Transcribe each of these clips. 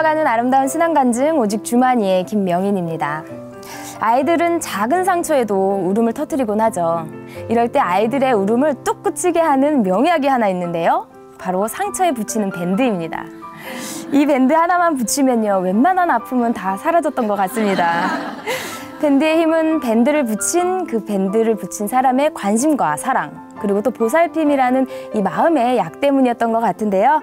열어가는 아름다운 신앙간증 오직 주만이의 김명인입니다. 아이들은 작은 상처에도 울음을 터뜨리곤 하죠. 이럴 때 아이들의 울음을 뚝 그치게 하는 명약이 하나 있는데요. 바로 상처에 붙이는 밴드입니다. 이 밴드 하나만 붙이면요, 웬만한 아픔은 다 사라졌던 것 같습니다. 밴드의 힘은 밴드를 붙인 사람의 관심과 사랑, 그리고 또 보살핌이라는 이 마음의 약 때문이었던 것 같은데요.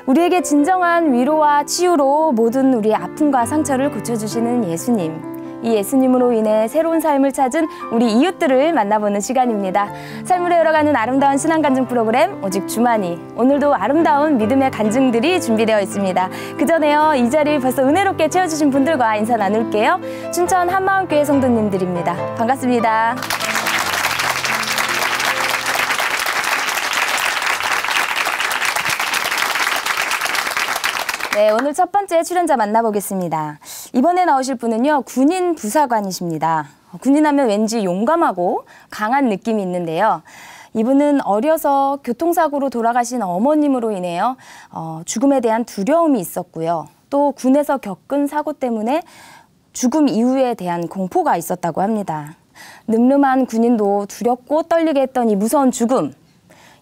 우리에게 진정한 위로와 치유로 모든 우리의 아픔과 상처를 고쳐주시는 예수님. 이 예수님으로 인해 새로운 삶을 찾은 우리 이웃들을 만나보는 시간입니다. 삶으로 열어가는 아름다운 신앙간증 프로그램 오직 주만이. 오늘도 아름다운 믿음의 간증들이 준비되어 있습니다. 그 전에요, 이 자리 벌써 은혜롭게 채워주신 분들과 인사 나눌게요. 춘천 한마음교회 성도님들입니다. 반갑습니다. 네, 오늘 첫 번째 출연자 만나보겠습니다. 이번에 나오실 분은요, 군인 부사관이십니다. 군인하면 왠지 용감하고 강한 느낌이 있는데요. 이분은 어려서 교통사고로 돌아가신 어머님으로 인해요, 죽음에 대한 두려움이 있었고요. 또 군에서 겪은 사고 때문에 죽음 이후에 대한 공포가 있었다고 합니다. 늠름한 군인도 두렵고 떨리게 했던 이 무서운 죽음.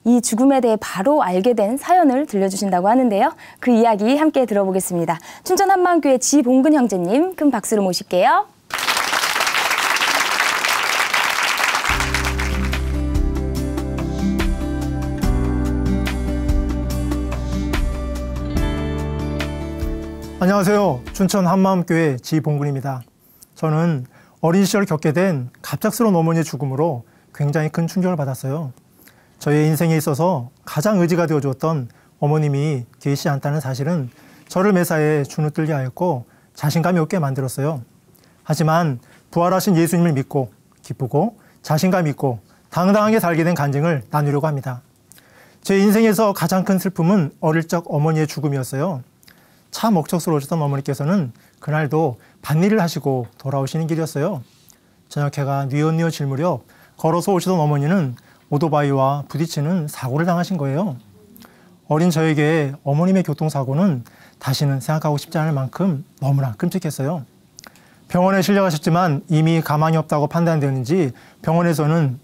이 죽음에 대해 바로 알게 된 사연을 들려주신다고 하는데요. 그 이야기 함께 들어보겠습니다. 춘천 한마음교회 지봉근 형제님, 큰 박수로 모실게요. 안녕하세요. 춘천 한마음교회 지봉근입니다. 저는 어린 시절 겪게 된 갑작스러운 어머니의 죽음으로 굉장히 큰 충격을 받았어요. 저의 인생에 있어서 가장 의지가 되어주었던 어머님이 계시지 않다는 사실은 저를 매사에 주눅들게 하였고 자신감이 없게 만들었어요. 하지만 부활하신 예수님을 믿고 기쁘고 자신감 있고 당당하게 살게 된 간증을 나누려고 합니다. 제 인생에서 가장 큰 슬픔은 어릴 적 어머니의 죽음이었어요. 참 억척스러우셨던 어머니께서는 그날도 밭일을 하시고 돌아오시는 길이었어요. 저녁해가 뉘엿뉘엿 질 무렵 걸어서 오시던 어머니는 오토바이와 부딪히는 사고를 당하신 거예요. 어린 저에게 어머님의 교통사고는 다시는 생각하고 싶지 않을 만큼 너무나 끔찍했어요. 병원에 실려가셨지만 이미 가망이 없다고 판단되었는지 병원에서는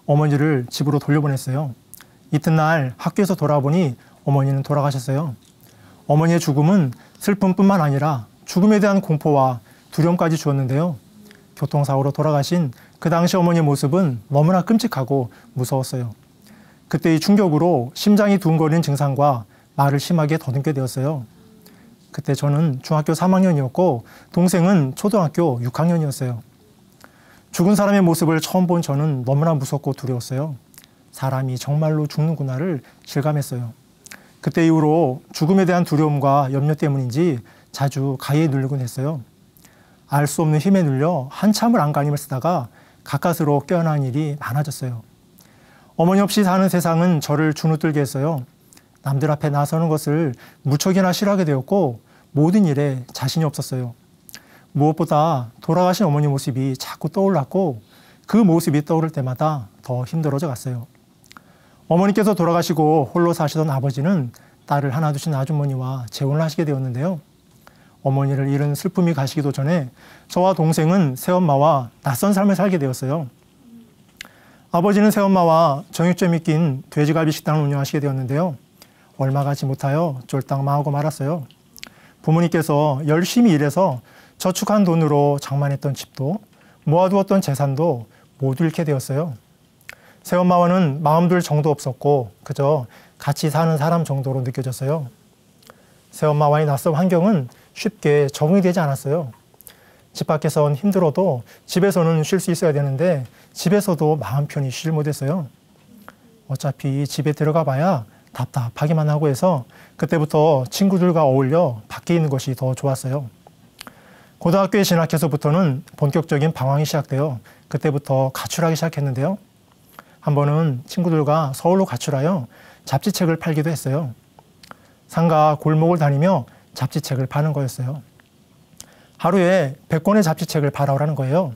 어머니를 집으로 돌려보냈어요. 이튿날 학교에서 돌아보니 어머니는 돌아가셨어요. 어머니의 죽음은 슬픔뿐만 아니라 죽음에 대한 공포와 두려움까지 주었는데요. 교통사고로 돌아가신 그 당시 어머니의 모습은 너무나 끔찍하고 무서웠어요. 그때 이 충격으로 심장이 두근거리는 증상과 말을 심하게 더듬게 되었어요. 그때 저는 중학교 3학년이었고 동생은 초등학교 6학년이었어요. 죽은 사람의 모습을 처음 본 저는 너무나 무섭고 두려웠어요. 사람이 정말로 죽는구나를 실감했어요. 그때 이후로 죽음에 대한 두려움과 염려 때문인지 자주 가위에 눌리곤 했어요. 알 수 없는 힘에 눌려 한참을 안간힘을 쓰다가 가까스로 깨어나는 일이 많아졌어요. 어머니 없이 사는 세상은 저를 주눅들게 했어요. 남들 앞에 나서는 것을 무척이나 싫어하게 되었고 모든 일에 자신이 없었어요. 무엇보다 돌아가신 어머니 모습이 자꾸 떠올랐고 그 모습이 떠오를 때마다 더 힘들어져 갔어요. 어머니께서 돌아가시고 홀로 사시던 아버지는 딸을 하나 두신 아주머니와 재혼을 하시게 되었는데요. 어머니를 잃은 슬픔이 가시기도 전에 저와 동생은 새엄마와 낯선 삶을 살게 되었어요. 아버지는 새엄마와 정육점이 낀 돼지갈비 식당을 운영하시게 되었는데요. 얼마 가지 못하여 쫄딱 망하고 말았어요. 부모님께서 열심히 일해서 저축한 돈으로 장만했던 집도 모아두었던 재산도 모두 잃게 되었어요. 새엄마와는 마음 둘 정도 없었고 그저 같이 사는 사람 정도로 느껴졌어요. 새엄마와의 낯선 환경은 쉽게 적응이 되지 않았어요. 집 밖에선 힘들어도 집에서는 쉴 수 있어야 되는데 집에서도 마음 편히 쉬질 못했어요. 어차피 집에 들어가 봐야 답답하기만 하고 해서 그때부터 친구들과 어울려 밖에 있는 것이 더 좋았어요. 고등학교에 진학해서부터는 본격적인 방황이 시작되어 그때부터 가출하기 시작했는데요. 한 번은 친구들과 서울로 가출하여 잡지책을 팔기도 했어요. 상가 골목을 다니며 잡지책을 파는 거였어요. 하루에 100권의 잡지책을 팔아오라는 거예요.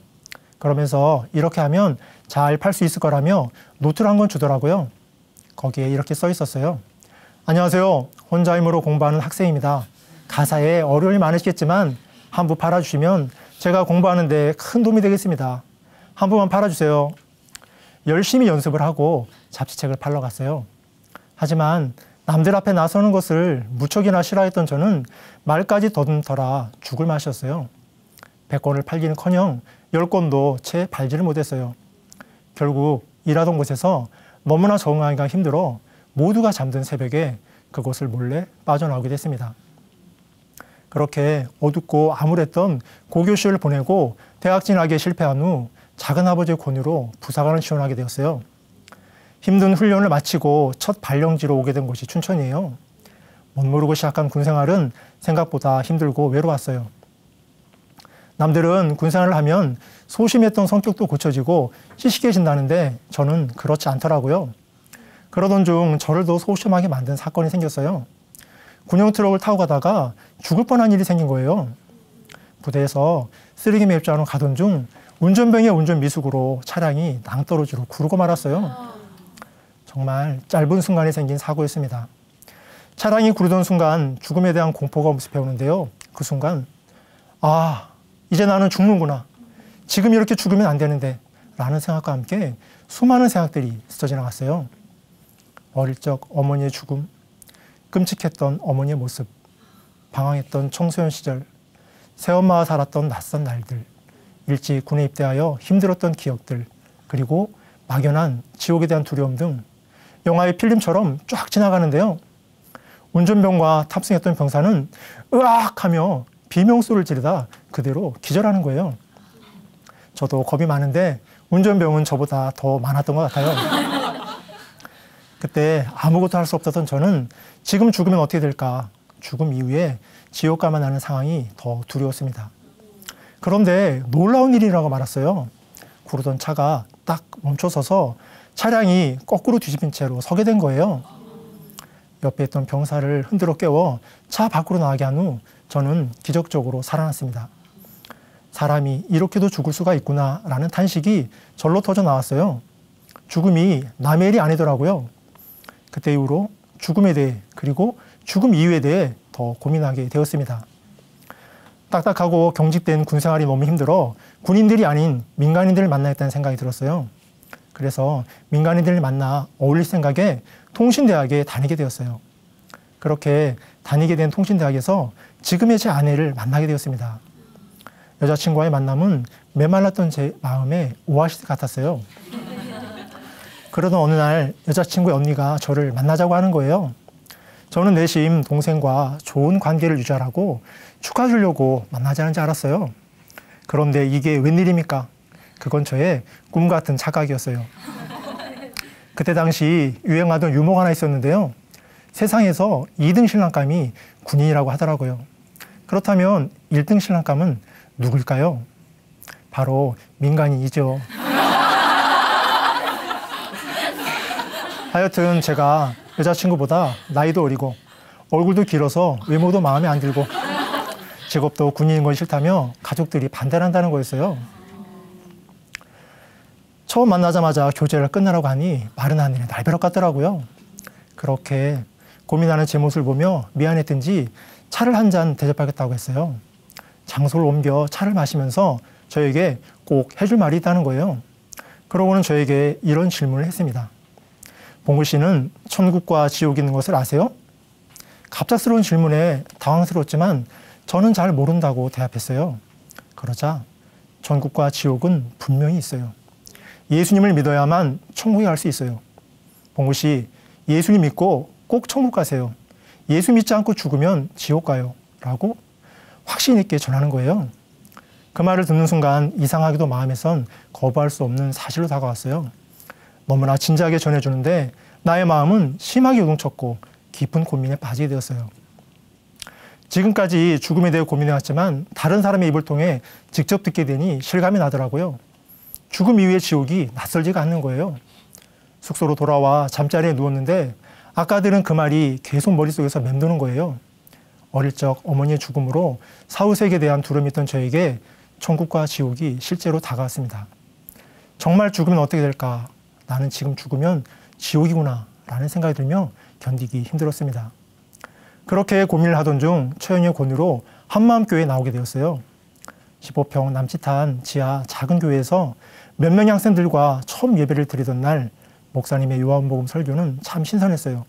그러면서 이렇게 하면 잘 팔 수 있을 거라며 노트를 한 권 주더라고요. 거기에 이렇게 써 있었어요. 안녕하세요. 혼자 힘으로 공부하는 학생입니다. 가사에 어려움이 많으시겠지만 한 부 팔아주시면 제가 공부하는 데 큰 도움이 되겠습니다. 한 부만 팔아주세요. 열심히 연습을 하고 잡지책을 팔러 갔어요. 하지만 남들 앞에 나서는 것을 무척이나 싫어했던 저는 말까지 더듬더라 죽을 맛이었어요. 100권을 팔기는커녕 10권도 채 팔지를 못했어요. 결국 일하던 곳에서 너무나 적응하기가 힘들어 모두가 잠든 새벽에 그곳을 몰래 빠져나오게 됐습니다. 그렇게 어둡고 암울했던 고교 시절을 보내고 대학 진학에 실패한 후 작은아버지의 권유로 부사관을 지원하게 되었어요. 힘든 훈련을 마치고 첫 발령지로 오게 된 곳이 춘천이에요. 못 모르고 시작한 군생활은 생각보다 힘들고 외로웠어요. 남들은 군생활을 하면 소심했던 성격도 고쳐지고 씩씩해진다는데 저는 그렇지 않더라고요. 그러던 중 저를 더 소심하게 만든 사건이 생겼어요. 군용 트럭을 타고 가다가 죽을 뻔한 일이 생긴 거예요. 부대에서 쓰레기 매입자로 가던 중 운전병의 운전 미숙으로 차량이 낭떠러지로 구르고 말았어요. 정말 짧은 순간에 생긴 사고였습니다. 차량이 구르던 순간 죽음에 대한 공포가 엄습해오는데요. 그 순간 이제 나는 죽는구나. 지금 이렇게 죽으면 안 되는데 라는 생각과 함께 수많은 생각들이 스쳐 지나갔어요. 어릴 적 어머니의 죽음, 끔찍했던 어머니의 모습, 방황했던 청소년 시절, 새엄마와 살았던 낯선 날들, 일찍 군에 입대하여 힘들었던 기억들, 그리고 막연한 지옥에 대한 두려움 등 영화의 필름처럼 쫙 지나가는데요. 운전병과 탑승했던 병사는 으악 하며 비명소리를 지르다 그대로 기절하는 거예요. 저도 겁이 많은데 운전병은 저보다 더 많았던 것 같아요. 그때 아무것도 할 수 없었던 저는 지금 죽으면 어떻게 될까? 죽음 이후에 지옥 가만 하는 상황이 더 두려웠습니다. 그런데 놀라운 일이라고 말았어요. 구르던 차가 딱 멈춰서서 차량이 거꾸로 뒤집힌 채로 서게 된 거예요. 옆에 있던 병사를 흔들어 깨워 차 밖으로 나가게 한 후 저는 기적적으로 살아났습니다. 사람이 이렇게도 죽을 수가 있구나 라는 탄식이 절로 터져 나왔어요. 죽음이 남의 일이 아니더라고요. 그때 이후로 죽음에 대해 그리고 죽음 이후에 대해 더 고민하게 되었습니다. 딱딱하고 경직된 군생활이 너무 힘들어 군인들이 아닌 민간인들을 만나야 했다는 생각이 들었어요. 그래서 민간인들을 만나 어울릴 생각에 통신대학에 다니게 되었어요. 그렇게 다니게 된 통신대학에서 지금의 제 아내를 만나게 되었습니다. 여자친구와의 만남은 메말랐던 제 마음에 오아시스 같았어요. 그러던 어느 날 여자친구의 언니가 저를 만나자고 하는 거예요. 저는 내심 동생과 좋은 관계를 유지하라고 축하주려고 만나자는 줄 알았어요. 그런데 이게 웬일입니까? 그건 저의 꿈 같은 착각이었어요. 그때 당시 유행하던 유머가 하나 있었는데요. 세상에서 2등 신랑감이 군인이라고 하더라고요. 그렇다면 1등 신랑감은 누굴까요? 바로 민간인이죠. 하여튼 제가 여자친구보다 나이도 어리고 얼굴도 길어서 외모도 마음에 안 들고 직업도 군인인 건 싫다며 가족들이 반대를 한다는 거였어요. 처음 만나자마자 교제를 끝내라고 하니 마른 하늘에 날벼락 같더라고요. 그렇게 고민하는 제 모습을 보며 미안했든지 차를 한 잔 대접하겠다고 했어요. 장소를 옮겨 차를 마시면서 저에게 꼭 해줄 말이 있다는 거예요. 그러고는 저에게 이런 질문을 했습니다. 봉구 씨는 천국과 지옥이 있는 것을 아세요? 갑작스러운 질문에 당황스러웠지만 저는 잘 모른다고 대답했어요. 그러자 천국과 지옥은 분명히 있어요. 예수님을 믿어야만 천국에 갈 수 있어요. 봉구 씨, 예수님 믿고 꼭 천국 가세요. 예수 믿지 않고 죽으면 지옥 가요. 라고 확신 있게 전하는 거예요. 그 말을 듣는 순간 이상하게도 마음에선 거부할 수 없는 사실로 다가왔어요. 너무나 진지하게 전해주는데 나의 마음은 심하게 요동쳤고 깊은 고민에 빠지게 되었어요. 지금까지 죽음에 대해 고민해왔지만 다른 사람의 입을 통해 직접 듣게 되니 실감이 나더라고요. 죽음 이후의 지옥이 낯설지가 않는 거예요. 숙소로 돌아와 잠자리에 누웠는데 아까 들은 그 말이 계속 머릿속에서 맴도는 거예요. 어릴 적 어머니의 죽음으로 사후세계에 대한 두려움이 있던 저에게 천국과 지옥이 실제로 다가왔습니다. 정말 죽으면 어떻게 될까? 나는 지금 죽으면 지옥이구나 라는 생각이 들며 견디기 힘들었습니다. 그렇게 고민을 하던 중 처형의 권유로 한마음교회에 나오게 되었어요. 15평 남짓한 지하 작은 교회에서 몇 명의 학생들과 처음 예배를 드리던 날 목사님의 요한복음 설교는 참 신선했어요.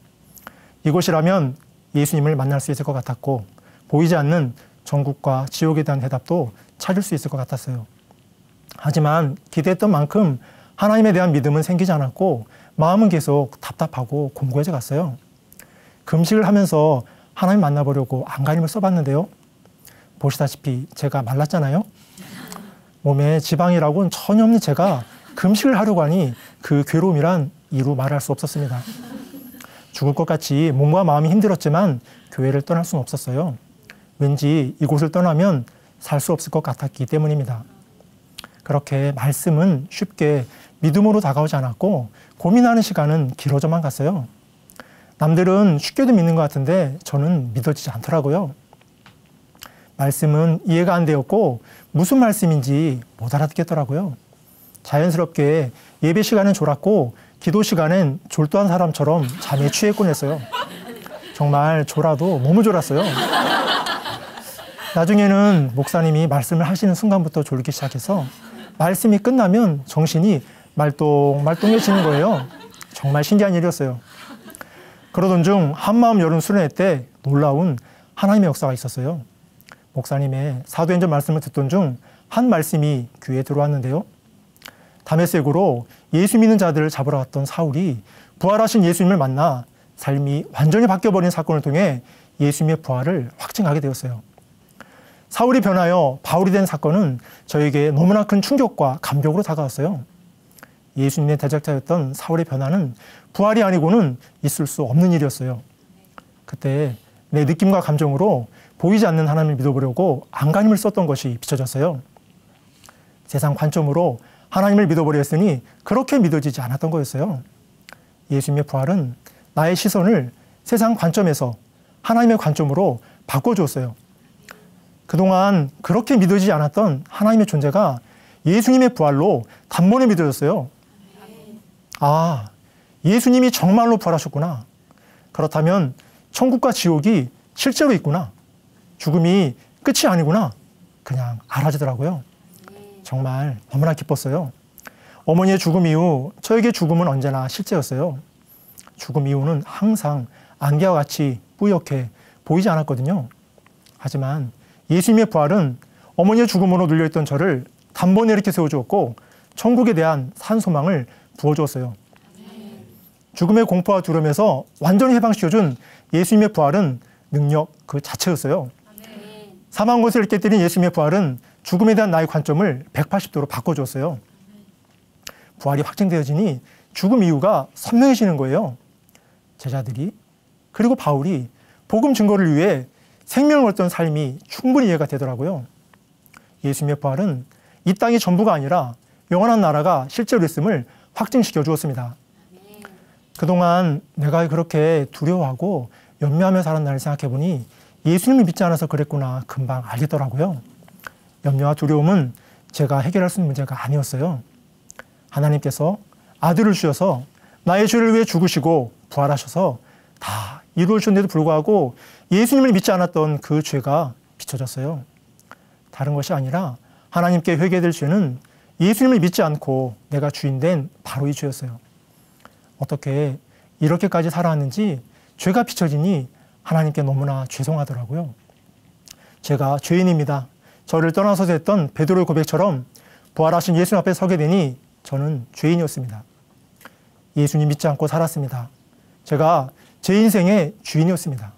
이곳이라면 예수님을 만날 수 있을 것 같았고 보이지 않는 천국과 지옥에 대한 대답도 찾을 수 있을 것 같았어요. 하지만 기대했던 만큼 하나님에 대한 믿음은 생기지 않았고 마음은 계속 답답하고 공고해져 갔어요. 금식을 하면서 하나님 만나보려고 안간힘을 써봤는데요. 보시다시피 제가 말랐잖아요. 몸에 지방이라고는 전혀 없는 제가 금식을 하려고 하니 그 괴로움이란 이루 말할 수 없었습니다. 죽을 것 같이 몸과 마음이 힘들었지만 교회를 떠날 수는 없었어요. 왠지 이곳을 떠나면 살 수 없을 것 같았기 때문입니다. 그렇게 말씀은 쉽게 믿음으로 다가오지 않았고 고민하는 시간은 길어져만 갔어요. 남들은 쉽게도 믿는 것 같은데 저는 믿어지지 않더라고요. 말씀은 이해가 안 되었고 무슨 말씀인지 못 알아듣겠더라고요. 자연스럽게 예배 시간은 졸았고 기도 시간엔 졸도한 사람처럼 잠에 취했곤 했어요. 정말 졸아도 너무 졸았어요. 나중에는 목사님이 말씀을 하시는 순간부터 졸기 시작해서 말씀이 끝나면 정신이 말똥말똥해지는 거예요. 정말 신기한 일이었어요. 그러던 중 한마음 여름 수련회 때 놀라운 하나님의 역사가 있었어요. 목사님의 사도행전 말씀을 듣던 중 한 말씀이 귀에 들어왔는데요. 다메섹으로 예수 믿는 자들을 잡으러 갔던 사울이 부활하신 예수님을 만나 삶이 완전히 바뀌어버린 사건을 통해 예수님의 부활을 확증하게 되었어요. 사울이 변하여 바울이 된 사건은 저에게 너무나 큰 충격과 감격으로 다가왔어요. 예수님의 대적자였던 사울의 변화는 부활이 아니고는 있을 수 없는 일이었어요. 그때 내 느낌과 감정으로 보이지 않는 하나님을 믿어보려고 안간힘을 썼던 것이 비춰졌어요. 세상 관점으로 하나님을 믿어버렸으니 그렇게 믿어지지 않았던 거였어요. 예수님의 부활은 나의 시선을 세상 관점에서 하나님의 관점으로 바꿔주었어요. 그동안 그렇게 믿어지지 않았던 하나님의 존재가 예수님의 부활로 단번에 믿어졌어요. 아, 예수님이 정말로 부활하셨구나. 그렇다면 천국과 지옥이 실제로 있구나. 죽음이 끝이 아니구나. 그냥 알아지더라고요. 정말 너무나 기뻤어요. 어머니의 죽음 이후 저에게 죽음은 언제나 실제였어요. 죽음 이후는 항상 안개와 같이 뿌옇게 보이지 않았거든요. 하지만 예수님의 부활은 어머니의 죽음으로 눌려있던 저를 단번에 이렇게 세워주었고 천국에 대한 산소망을 부어주었어요. 죽음의 공포와 두려움에서 완전히 해방시켜준 예수님의 부활은 능력 그 자체였어요. 사망 권세를 깨뜨린 예수님의 부활은 죽음에 대한 나의 관점을 180도로 바꿔줬어요. 부활이 확증되어지니 죽음 이유가 선명해지는 거예요. 제자들이 그리고 바울이 복음 증거를 위해 생명을 걸던 삶이 충분히 이해가 되더라고요. 예수님의 부활은 이 땅이 전부가 아니라 영원한 나라가 실제로 있음을 확증시켜 주었습니다. 그동안 내가 그렇게 두려워하고 염려하며 살았나를 생각해보니 예수님을 믿지 않아서 그랬구나 금방 알겠더라고요. 염려와 두려움은 제가 해결할 수 있는 문제가 아니었어요. 하나님께서 아들을 주셔서 나의 죄를 위해 죽으시고 부활하셔서 다 이루어주셨는데도 불구하고 예수님을 믿지 않았던 그 죄가 비춰졌어요. 다른 것이 아니라 하나님께 회개될 죄는 예수님을 믿지 않고 내가 주인된 바로 이 죄였어요. 어떻게 이렇게까지 살아왔는지 죄가 비춰지니 하나님께 너무나 죄송하더라고요. 제가 죄인입니다. 저를 떠나서 됐던 베드로의 고백처럼 부활하신 예수님 앞에 서게 되니 저는 죄인이었습니다. 예수님 믿지 않고 살았습니다. 제가 제 인생의 주인이었습니다.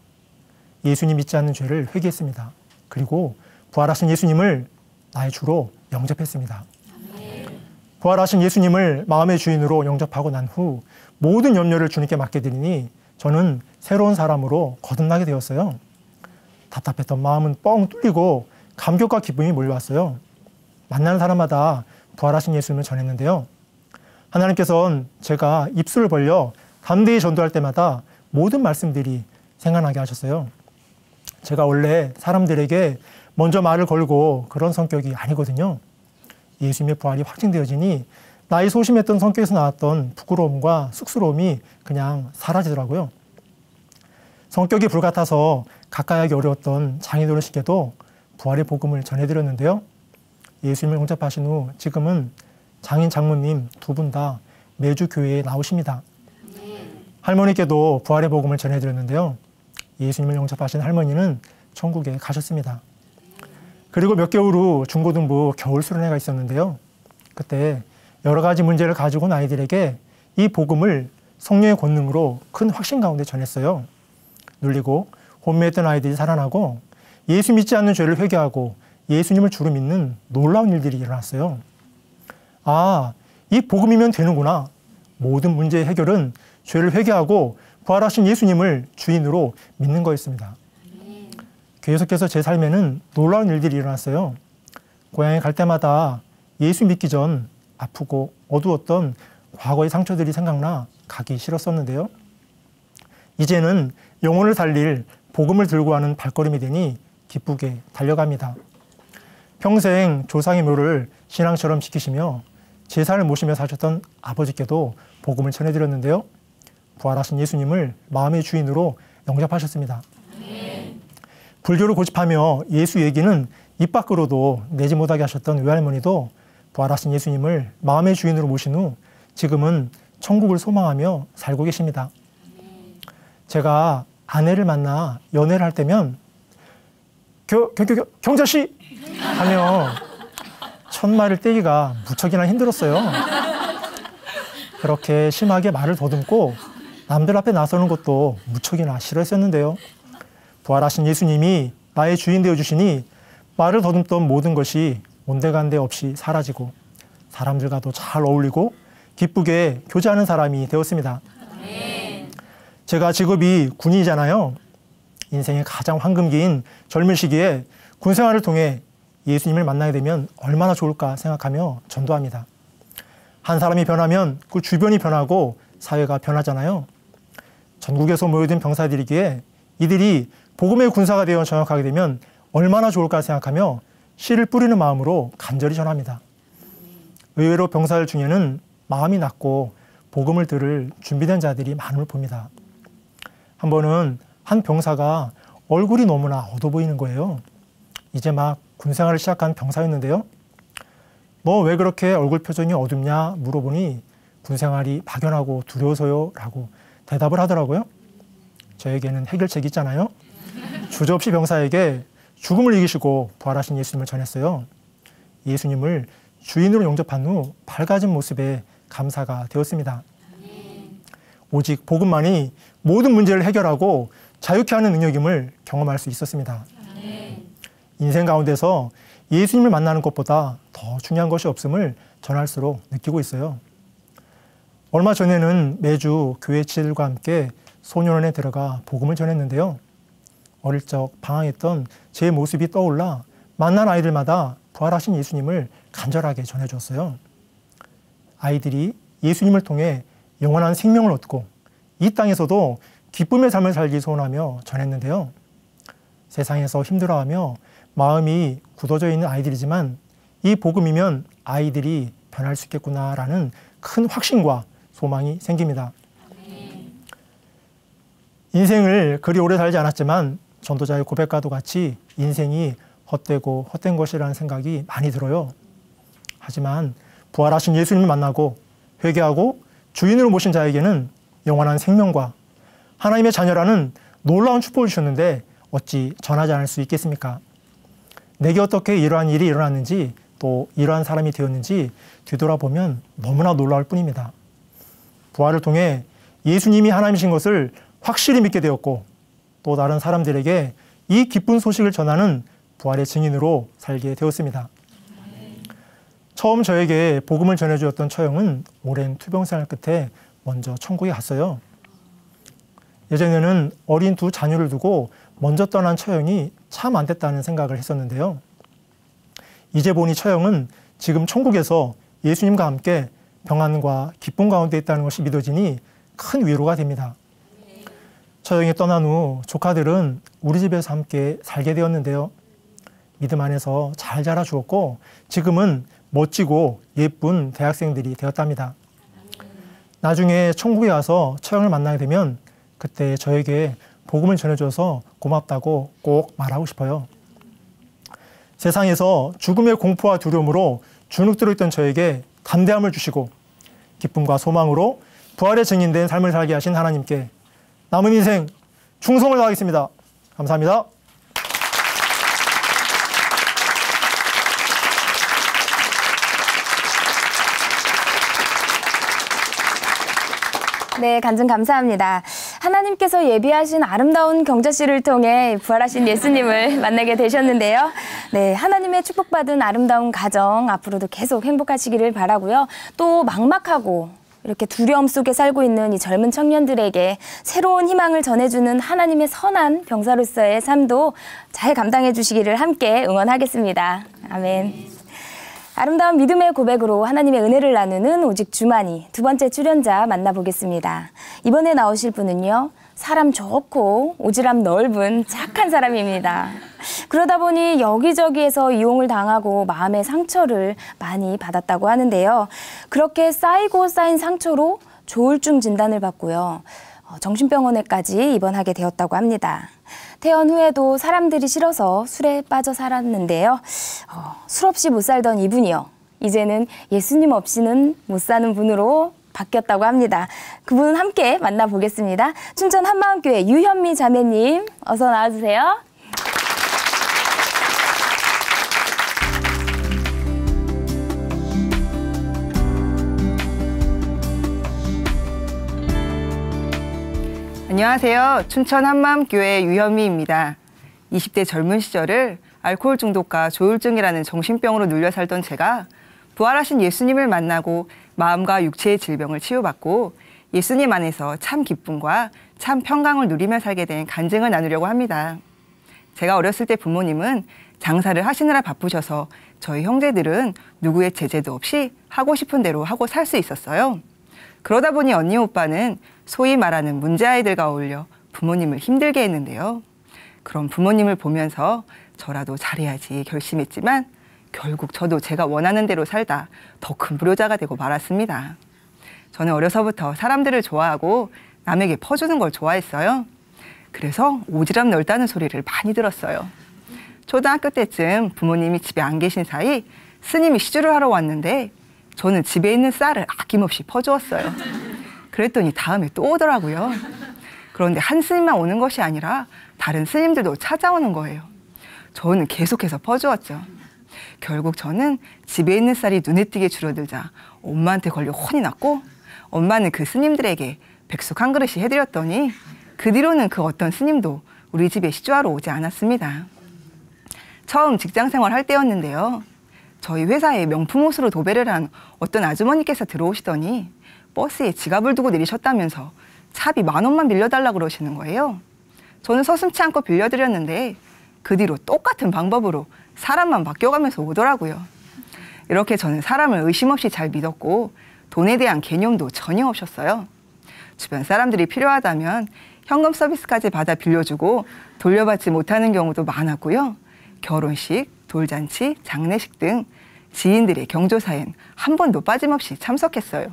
예수님 믿지 않는 죄를 회개했습니다. 그리고 부활하신 예수님을 나의 주로 영접했습니다. 부활하신 예수님을 마음의 주인으로 영접하고 난 후 모든 염려를 주님께 맡겨드리니 저는 새로운 사람으로 거듭나게 되었어요. 답답했던 마음은 뻥 뚫리고 감격과 기쁨이 몰려왔어요. 만나는 사람마다 부활하신 예수님을 전했는데요. 하나님께서는 제가 입술을 벌려 담대히 전도할 때마다 모든 말씀들이 생각나게 하셨어요. 제가 원래 사람들에게 먼저 말을 걸고 그런 성격이 아니거든요. 예수님의 부활이 확증되어지니 나의 소심했던 성격에서 나왔던 부끄러움과 쑥스러움이 그냥 사라지더라고요. 성격이 불같아서 가까이 하기 어려웠던 장인어른씨께도 부활의 복음을 전해드렸는데요. 예수님을 영접하신 후 지금은 장인, 장모님 두 분 다 매주 교회에 나오십니다. 할머니께도 부활의 복음을 전해드렸는데요. 예수님을 영접하신 할머니는 천국에 가셨습니다. 그리고 몇 개월 후 중고등부 겨울 수련회가 있었는데요. 그때 여러 가지 문제를 가지고 온 아이들에게 이 복음을 성령의 권능으로 큰 확신 가운데 전했어요. 눌리고 혼미했던 아이들이 살아나고 예수 믿지 않는 죄를 회개하고 예수님을 주로 믿는 놀라운 일들이 일어났어요. 아, 이 복음이면 되는구나. 모든 문제의 해결은 죄를 회개하고 부활하신 예수님을 주인으로 믿는 거였습니다. 계속해서 제 삶에는 놀라운 일들이 일어났어요. 고향에 갈 때마다 예수 믿기 전 아프고 어두웠던 과거의 상처들이 생각나 가기 싫었었는데요. 이제는 영혼을 살릴 복음을 들고 가는 발걸음이 되니 기쁘게 달려갑니다. 평생 조상의 묘를 신앙처럼 지키시며 제사를 모시며 사셨던 아버지께도 복음을 전해드렸는데요. 부활하신 예수님을 마음의 주인으로 영접하셨습니다. 불교를 고집하며 예수 얘기는 입 밖으로도 내지 못하게 하셨던 외할머니도 부활하신 예수님을 마음의 주인으로 모신 후 지금은 천국을 소망하며 살고 계십니다. 제가 아내를 만나 연애를 할 때면 경자씨! 하며 첫말을 떼기가 무척이나 힘들었어요. 그렇게 심하게 말을 더듬고 남들 앞에 나서는 것도 무척이나 싫어했었는데요. 부활하신 예수님이 나의 주인 되어주시니 말을 더듬던 모든 것이 온데간데 없이 사라지고 사람들과도 잘 어울리고 기쁘게 교제하는 사람이 되었습니다. 제가 직업이 군인이잖아요. 인생의 가장 황금기인 젊은 시기에 군 생활을 통해 예수님을 만나게 되면 얼마나 좋을까 생각하며 전도합니다. 한 사람이 변하면 그 주변이 변하고 사회가 변하잖아요. 전국에서 모여든 병사들이기에 이들이 복음의 군사가 되어 전역하게 되면 얼마나 좋을까 생각하며 씨를 뿌리는 마음으로 간절히 전합니다. 의외로 병사들 중에는 마음이 낮고 복음을 들을 준비된 자들이 많음을 봅니다. 한 번은 한 병사가 얼굴이 너무나 어두워 보이는 거예요. 이제 막 군생활을 시작한 병사였는데요. 너 왜 그렇게 얼굴 표정이 어둡냐 물어보니 군생활이 막연하고 두려워서요 라고 대답을 하더라고요. 저에게는 해결책이 있잖아요. 주저없이 병사에게 죽음을 이기시고 부활하신 예수님을 전했어요. 예수님을 주인으로 영접한 후 밝아진 모습에 감사가 되었습니다. 오직 복음만이 모든 문제를 해결하고 자유케 하는 능력임을 경험할 수 있었습니다. 인생 가운데서 예수님을 만나는 것보다 더 중요한 것이 없음을 전할수록 느끼고 있어요. 얼마 전에는 매주 교회 지들과 함께 소년원에 들어가 복음을 전했는데요. 어릴 적 방황했던 제 모습이 떠올라 만난 아이들마다 부활하신 예수님을 간절하게 전해줬어요. 아이들이 예수님을 통해 영원한 생명을 얻고 이 땅에서도 기쁨의 삶을 살기 소원하며 전했는데요. 세상에서 힘들어하며 마음이 굳어져 있는 아이들이지만 이 복음이면 아이들이 변할 수 있겠구나라는 큰 확신과 소망이 생깁니다. 인생을 그리 오래 살지 않았지만 전도자의 고백과도 같이 인생이 헛되고 헛된 것이라는 생각이 많이 들어요. 하지만 부활하신 예수님을 만나고 회개하고 주인으로 모신 자에게는 영원한 생명과 하나님의 자녀라는 놀라운 축복을 주셨는데 어찌 전하지 않을 수 있겠습니까? 내게 어떻게 이러한 일이 일어났는지 또 이러한 사람이 되었는지 뒤돌아보면 너무나 놀라울 뿐입니다. 부활을 통해 예수님이 하나님이신 것을 확실히 믿게 되었고 또 다른 사람들에게 이 기쁜 소식을 전하는 부활의 증인으로 살게 되었습니다. 처음 저에게 복음을 전해주었던 처형은 오랜 투병생활 끝에 먼저 천국에 갔어요. 예전에는 어린 두 자녀를 두고 먼저 떠난 처형이 참 안 됐다는 생각을 했었는데요. 이제 보니 처형은 지금 천국에서 예수님과 함께 평안과 기쁨 가운데 있다는 것이 믿어지니 큰 위로가 됩니다. 처형이 떠난 후 조카들은 우리 집에서 함께 살게 되었는데요. 믿음 안에서 잘 자라주었고 지금은 멋지고 예쁜 대학생들이 되었답니다. 나중에 천국에 가서 처형을 만나게 되면 그때 저에게 복음을 전해줘서 고맙다고 꼭 말하고 싶어요. 세상에서 죽음의 공포와 두려움으로 주눅들어 있던 저에게 담대함을 주시고 기쁨과 소망으로 부활의 증인된 삶을 살게 하신 하나님께 남은 인생 충성을 다하겠습니다. 감사합니다. 네, 간증 감사합니다. 하나님께서 예비하신 아름다운 경자씨를 통해 부활하신 예수님을 만나게 되셨는데요. 네, 하나님의 축복받은 아름다운 가정 앞으로도 계속 행복하시기를 바라고요. 또 막막하고 이렇게 두려움 속에 살고 있는 이 젊은 청년들에게 새로운 희망을 전해주는 하나님의 선한 병사로서의 삶도 잘 감당해 주시기를 함께 응원하겠습니다. 아멘. 아름다운 믿음의 고백으로 하나님의 은혜를 나누는 오직 주만이 두 번째 출연자 만나보겠습니다. 이번에 나오실 분은요. 사람 좋고 오지랖 넓은 착한 사람입니다. 그러다 보니 여기저기에서 이용을 당하고 마음의 상처를 많이 받았다고 하는데요. 그렇게 쌓이고 쌓인 상처로 조울증 진단을 받고요. 정신병원에까지 입원하게 되었다고 합니다. 퇴원 후에도 사람들이 싫어서 술에 빠져 살았는데요. 술 없이 못 살던 이분이요. 이제는 예수님 없이는 못 사는 분으로 바뀌었다고 합니다. 그분 함께 만나보겠습니다. 춘천 한마음교회 유현미 자매님 어서 나와주세요. 안녕하세요. 춘천 한마음교회 유현미입니다. 20대 젊은 시절을 알코올 중독과 조울증이라는 정신병으로 눌려 살던 제가 부활하신 예수님을 만나고 마음과 육체의 질병을 치유받고 예수님 안에서 참 기쁨과 참 평강을 누리며 살게 된 간증을 나누려고 합니다. 제가 어렸을 때 부모님은 장사를 하시느라 바쁘셔서 저희 형제들은 누구의 제재도 없이 하고 싶은 대로 하고 살 수 있었어요. 그러다 보니 언니 오빠는 소위 말하는 문제아이들과 어울려 부모님을 힘들게 했는데요. 그럼 부모님을 보면서 저라도 잘해야지 결심했지만 결국 저도 제가 원하는 대로 살다 더 큰 불효자가 되고 말았습니다. 저는 어려서부터 사람들을 좋아하고 남에게 퍼주는 걸 좋아했어요. 그래서 오지랖 넓다는 소리를 많이 들었어요. 초등학교 때쯤 부모님이 집에 안 계신 사이 스님이 시주를 하러 왔는데 저는 집에 있는 쌀을 아낌없이 퍼주었어요. 그랬더니 다음에 또 오더라고요. 그런데 한 스님만 오는 것이 아니라 다른 스님들도 찾아오는 거예요. 저는 계속해서 퍼주었죠. 결국 저는 집에 있는 쌀이 눈에 띄게 줄어들자 엄마한테 걸려 혼이 났고 엄마는 그 스님들에게 백숙 한 그릇씩 해드렸더니 그 뒤로는 그 어떤 스님도 우리 집에 시주하러 오지 않았습니다. 처음 직장생활 할 때였는데요. 저희 회사에 명품 옷으로 도배를 한 어떤 아주머니께서 들어오시더니 버스에 지갑을 두고 내리셨다면서 차비 10,000원만 빌려달라고 그러시는 거예요. 저는 서슴지 않고 빌려드렸는데 그 뒤로 똑같은 방법으로 사람만 바뀌어가면서 오더라고요. 이렇게 저는 사람을 의심 없이 잘 믿었고 돈에 대한 개념도 전혀 없었어요. 주변 사람들이 필요하다면 현금 서비스까지 받아 빌려주고 돌려받지 못하는 경우도 많았고요. 결혼식, 돌잔치, 장례식 등 지인들의 경조사엔 한 번도 빠짐없이 참석했어요.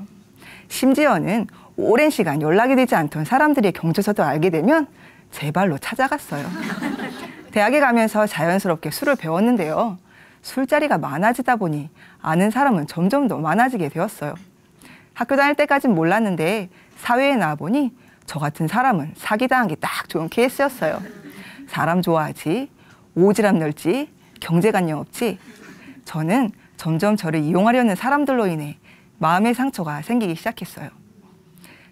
심지어는 오랜 시간 연락이 되지 않던 사람들의 경조사도 알게 되면 제 발로 찾아갔어요. 대학에 가면서 자연스럽게 술을 배웠는데요. 술자리가 많아지다 보니 아는 사람은 점점 더 많아지게 되었어요. 학교 다닐 때까진 몰랐는데 사회에 나와보니 저 같은 사람은 사기당하기 딱 좋은 케이스였어요. 사람 좋아하지, 오지랖 넓지, 경제관념 없지. 저는 점점 저를 이용하려는 사람들로 인해 마음의 상처가 생기기 시작했어요.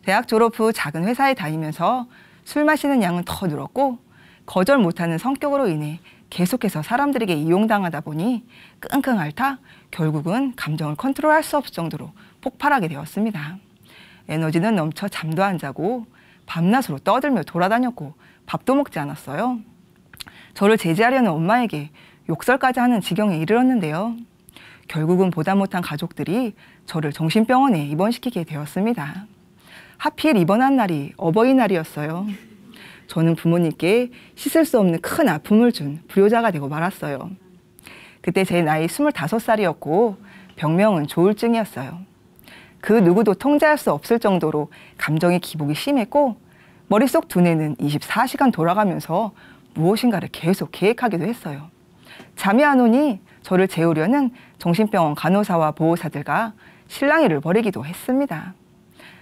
대학 졸업 후 작은 회사에 다니면서 술 마시는 양은 더 늘었고 거절 못하는 성격으로 인해 계속해서 사람들에게 이용당하다 보니 끙끙 앓다 결국은 감정을 컨트롤할 수 없을 정도로 폭발하게 되었습니다. 에너지는 넘쳐 잠도 안 자고 밤낮으로 떠들며 돌아다녔고 밥도 먹지 않았어요. 저를 제지하려는 엄마에게 욕설까지 하는 지경에 이르렀는데요. 결국은 보다 못한 가족들이 저를 정신병원에 입원시키게 되었습니다. 하필 입원한 날이 어버이날이었어요. 저는 부모님께 씻을 수 없는 큰 아픔을 준 불효자가 되고 말았어요. 그때 제 나이 25살이었고 병명은 조울증이었어요. 그 누구도 통제할 수 없을 정도로 감정의 기복이 심했고 머릿속 두뇌는 24시간 돌아가면서 무엇인가를 계속 계획하기도 했어요. 잠이 안 오니 저를 재우려는 정신병원 간호사와 보호사들과 실랑이를 벌이기도 했습니다.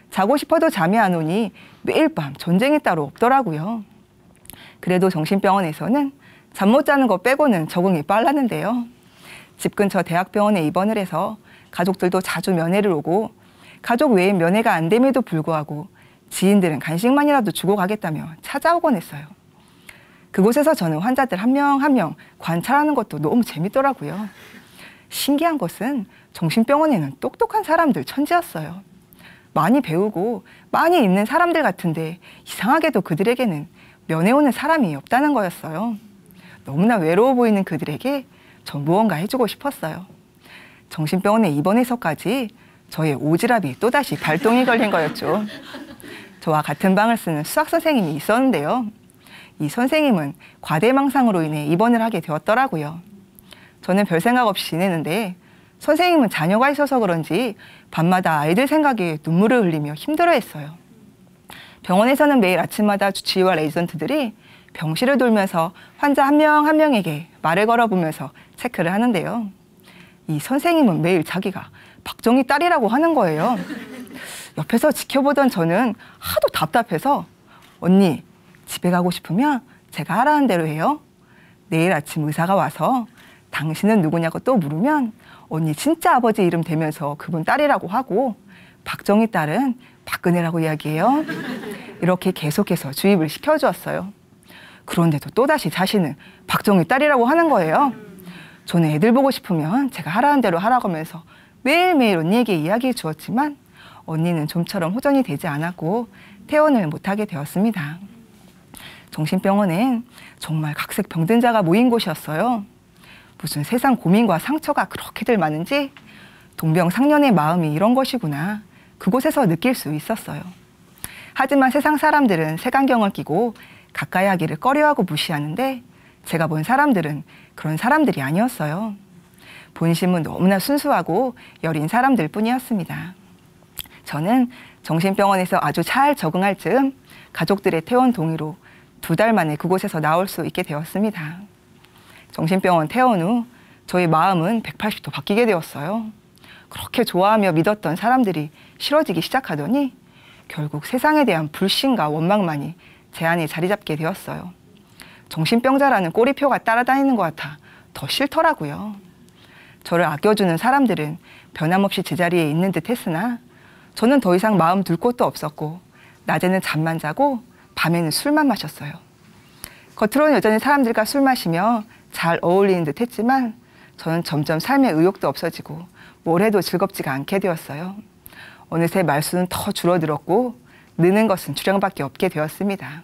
자고 싶어도 잠이 안 오니 매일 밤 전쟁이 따로 없더라고요. 그래도 정신병원에서는 잠 못 자는 거 빼고는 적응이 빨랐는데요. 집 근처 대학병원에 입원을 해서 가족들도 자주 면회를 오고 가족 외에 면회가 안 됨에도 불구하고 지인들은 간식만이라도 주고 가겠다며 찾아오곤 했어요. 그곳에서 저는 환자들 한 명 한 명 관찰하는 것도 너무 재밌더라고요. 신기한 것은 정신병원에는 똑똑한 사람들 천지였어요. 많이 배우고 많이 있는 사람들 같은데 이상하게도 그들에게는 면회 오는 사람이 없다는 거였어요. 너무나 외로워 보이는 그들에게 전 무언가 해주고 싶었어요. 정신병원에 입원해서까지 저의 오지랖이 또다시 발동이 걸린 거였죠. 저와 같은 방을 쓰는 수학 선생님이 있었는데요. 이 선생님은 과대망상으로 인해 입원을 하게 되었더라고요. 저는 별 생각 없이 지내는데 선생님은 자녀가 있어서 그런지 밤마다 아이들 생각에 눈물을 흘리며 힘들어했어요. 병원에서는 매일 아침마다 주치의와 레지던트들이 병실을 돌면서 환자 한 명 한 명에게 말을 걸어보면서 체크를 하는데요. 이 선생님은 매일 자기가 박정희 딸이라고 하는 거예요. 옆에서 지켜보던 저는 하도 답답해서 언니, 집에 가고 싶으면 제가 하라는 대로 해요. 내일 아침 의사가 와서 당신은 누구냐고 또 물으면 언니 진짜 아버지 이름 대면서 그분 딸이라고 하고 박정희 딸은 박근혜라고 이야기해요. 이렇게 계속해서 주입을 시켜주었어요. 그런데도 또다시 자신은 박정희 딸이라고 하는 거예요. 저는 애들 보고 싶으면 제가 하라는 대로 하라고 하면서 매일매일 언니에게 이야기해 주었지만 언니는 좀처럼 호전이 되지 않았고 퇴원을 못하게 되었습니다. 정신병원엔 정말 각색 병든자가 모인 곳이었어요. 무슨 세상 고민과 상처가 그렇게들 많은지 동병상련의 마음이 이런 것이구나 그곳에서 느낄 수 있었어요. 하지만 세상 사람들은 색안경을 끼고 가까이 하기를 꺼려하고 무시하는데 제가 본 사람들은 그런 사람들이 아니었어요. 본심은 너무나 순수하고 여린 사람들 뿐이었습니다. 저는 정신병원에서 아주 잘 적응할 즈음 가족들의 퇴원 동의로 2달 만에 그곳에서 나올 수 있게 되었습니다. 정신병원 퇴원 후 저의 마음은 180도 바뀌게 되었어요. 그렇게 좋아하며 믿었던 사람들이 싫어지기 시작하더니 결국 세상에 대한 불신과 원망만이 제 안에 자리 잡게 되었어요. 정신병자라는 꼬리표가 따라다니는 것 같아 더 싫더라고요. 저를 아껴주는 사람들은 변함없이 제자리에 있는 듯 했으나 저는 더 이상 마음 둘 곳도 없었고 낮에는 잠만 자고 밤에는 술만 마셨어요. 겉으로는 여전히 사람들과 술 마시며 잘 어울리는 듯 했지만 저는 점점 삶의 의욕도 없어지고 뭘 해도 즐겁지가 않게 되었어요. 어느새 말수는 더 줄어들었고 느는 것은 주량밖에 없게 되었습니다.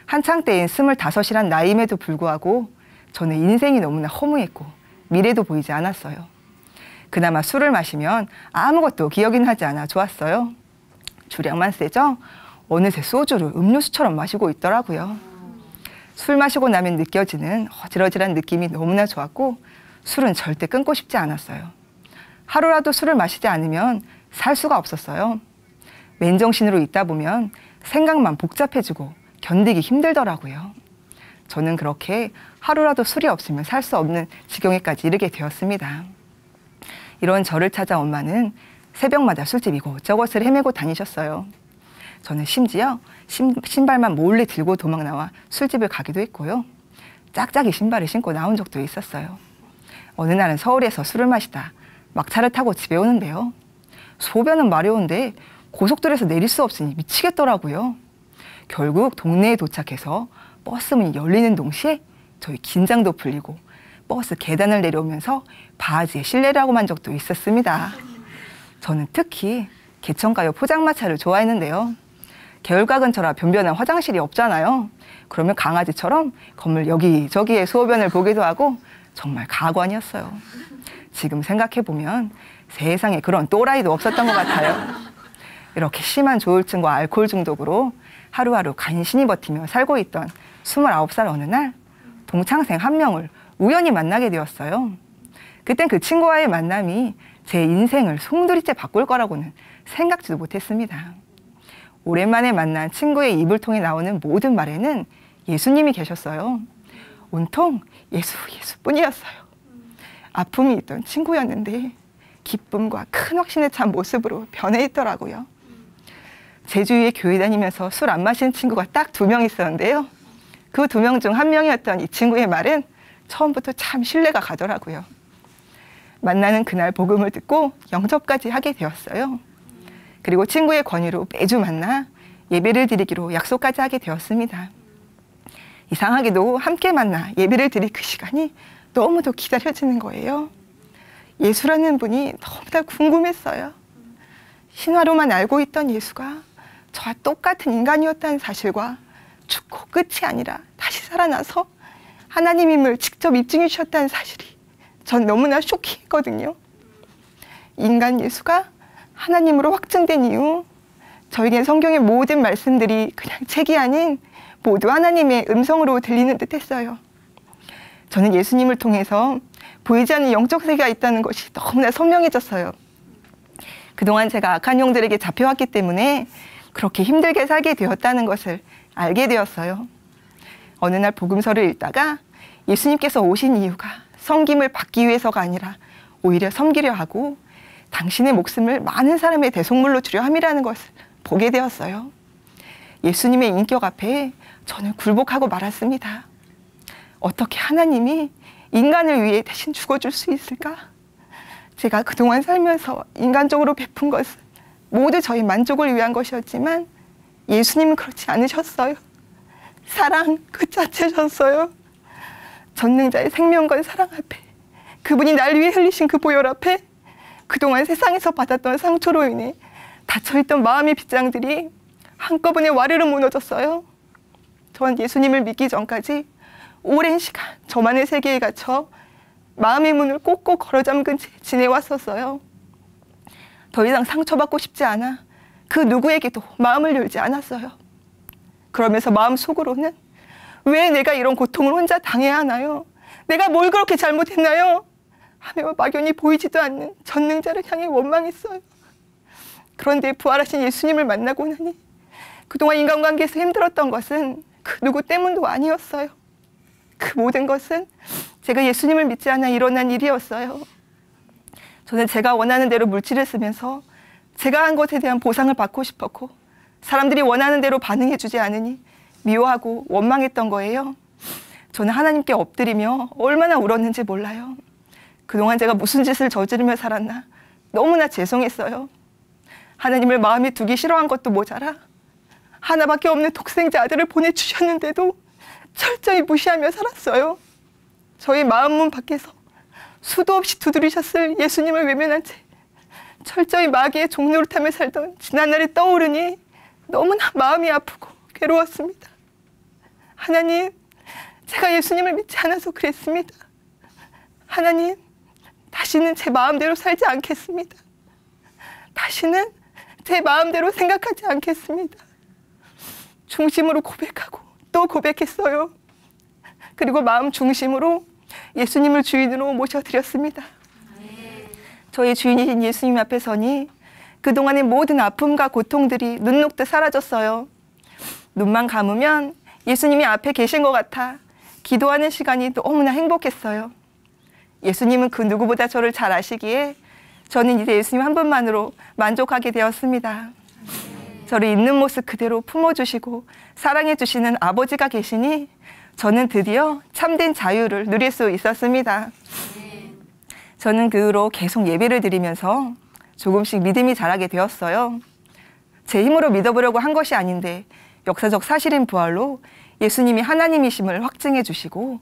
한창 때인 25이란 나이임에도 불구하고 저는 인생이 너무나 허무했고 미래도 보이지 않았어요. 그나마 술을 마시면 아무것도 기억이 나지 않아 좋았어요. 주량만 세죠? 어느새 소주를 음료수처럼 마시고 있더라고요. 술 마시고 나면 느껴지는 어지러지란 느낌이 너무나 좋았고 술은 절대 끊고 싶지 않았어요. 하루라도 술을 마시지 않으면 살 수가 없었어요. 맨정신으로 있다 보면 생각만 복잡해지고 견디기 힘들더라고요. 저는 그렇게 하루라도 술이 없으면 살 수 없는 지경에까지 이르게 되었습니다. 이런 저를 찾아 엄마는 새벽마다 술집 이곳저곳을 헤매고 다니셨어요. 저는 심지어 신발만 몰래 들고 도망 나와 술집을 가기도 했고요. 짝짝이 신발을 신고 나온 적도 있었어요. 어느 날은 서울에서 술을 마시다 막차를 타고 집에 오는데요. 소변은 마려운데 고속도로에서 내릴 수 없으니 미치겠더라고요. 결국 동네에 도착해서 버스 문이 열리는 동시에 저희 긴장도 풀리고 버스 계단을 내려오면서 바지에 실내를 하고 만 적도 있었습니다. 저는 특히 개천가요 포장마차를 좋아했는데요. 개울가 근처라 변변한 화장실이 없잖아요. 그러면 강아지처럼 건물 여기저기에 소변을 보기도 하고 정말 가관이었어요. 지금 생각해보면 세상에 그런 또라이도 없었던 것 같아요. 이렇게 심한 조울증과 알코올 중독으로 하루하루 간신히 버티며 살고 있던 29살 어느 날 동창생 한 명을 우연히 만나게 되었어요. 그땐 그 친구와의 만남이 제 인생을 송두리째 바꿀 거라고는 생각지도 못했습니다. 오랜만에 만난 친구의 입을 통해 나오는 모든 말에는 예수님이 계셨어요. 온통 예수뿐이었어요. 아픔이 있던 친구였는데 기쁨과 큰 확신에 찬 모습으로 변해 있더라고요. 제 주위에 교회 다니면서 술 안 마시는 친구가 딱 2명 있었는데요. 그 2명 중 1명이었던 이 친구의 말은 처음부터 참 신뢰가 가더라고요. 만나는 그날 복음을 듣고 영접까지 하게 되었어요. 그리고 친구의 권유로 매주 만나 예배를 드리기로 약속까지 하게 되었습니다. 이상하게도 함께 만나 예배를 드릴 그 시간이 너무도 기다려지는 거예요. 예수라는 분이 너무나 궁금했어요. 신화로만 알고 있던 예수가 저와 똑같은 인간이었다는 사실과 죽고 끝이 아니라 다시 살아나서 하나님임을 직접 입증해 주셨다는 사실이 전 너무나 쇼킹했거든요. 인간 예수가 하나님으로 확증된 이후 저에겐 성경의 모든 말씀들이 그냥 책이 아닌 모두 하나님의 음성으로 들리는 듯 했어요. 저는 예수님을 통해서 보이지 않는 영적 세계가 있다는 것이 너무나 선명해졌어요. 그동안 제가 악한 영들에게 잡혀왔기 때문에 그렇게 힘들게 살게 되었다는 것을 알게 되었어요. 어느 날 복음서를 읽다가 예수님께서 오신 이유가 섬김을 받기 위해서가 아니라 오히려 섬기려 하고 당신의 목숨을 많은 사람의 대속물로 주려 함이라는 것을 보게 되었어요. 예수님의 인격 앞에 저는 굴복하고 말았습니다. 어떻게 하나님이 인간을 위해 대신 죽어줄 수 있을까? 제가 그동안 살면서 인간적으로 베푼 것은 모두 저의 만족을 위한 것이었지만 예수님은 그렇지 않으셨어요. 사랑 그 자체셨어요. 전능자의 생명과 사랑 앞에, 그분이 날 위해 흘리신 그 보혈 앞에 그동안 세상에서 받았던 상처로 인해 닫혀있던 마음의 빗장들이 한꺼번에 와르르 무너졌어요. 전 예수님을 믿기 전까지 오랜 시간 저만의 세계에 갇혀 마음의 문을 꼭꼭 걸어잠근 채 지내왔었어요. 더 이상 상처받고 싶지 않아 그 누구에게도 마음을 열지 않았어요. 그러면서 마음속으로는 왜 내가 이런 고통을 혼자 당해야 하나요? 내가 뭘 그렇게 잘못했나요? 하며 막연히 보이지도 않는 전능자를 향해 원망했어요. 그런데 부활하신 예수님을 만나고 나니 그동안 인간관계에서 힘들었던 것은 그 누구 때문도 아니었어요. 그 모든 것은 제가 예수님을 믿지 않아 일어난 일이었어요. 저는 제가 원하는 대로 물질을 쓰면서 제가 한 것에 대한 보상을 받고 싶었고 사람들이 원하는 대로 반응해주지 않으니 미워하고 원망했던 거예요. 저는 하나님께 엎드리며 얼마나 울었는지 몰라요. 그동안 제가 무슨 짓을 저지르며 살았나 너무나 죄송했어요. 하나님을 마음에 두기 싫어한 것도 모자라 하나밖에 없는 독생자 아들을 보내주셨는데도 철저히 무시하며 살았어요. 저희 마음 문 밖에서 수도 없이 두드리셨을 예수님을 외면한 채 철저히 마귀의 종노릇하며 살던 지난날이 떠오르니 너무나 마음이 아프고 괴로웠습니다. 하나님, 제가 예수님을 믿지 않아서 그랬습니다. 하나님, 다시는 제 마음대로 살지 않겠습니다. 다시는 제 마음대로 생각하지 않겠습니다. 중심으로 고백하고 또 고백했어요. 그리고 마음 중심으로 예수님을 주인으로 모셔드렸습니다. 저희 주인이신 예수님 앞에 서니 그동안의 모든 아픔과 고통들이 눈 녹듯 사라졌어요. 눈만 감으면 예수님이 앞에 계신 것 같아 기도하는 시간이 너무나 행복했어요. 예수님은 그 누구보다 저를 잘 아시기에 저는 이제 예수님 한 분만으로 만족하게 되었습니다. 저를 있는 모습 그대로 품어주시고 사랑해주시는 아버지가 계시니 저는 드디어 참된 자유를 누릴 수 있었습니다. 저는 그 후로 계속 예배를 드리면서 조금씩 믿음이 자라게 되었어요. 제 힘으로 믿어보려고 한 것이 아닌데 역사적 사실인 부활로 예수님이 하나님이심을 확증해 주시고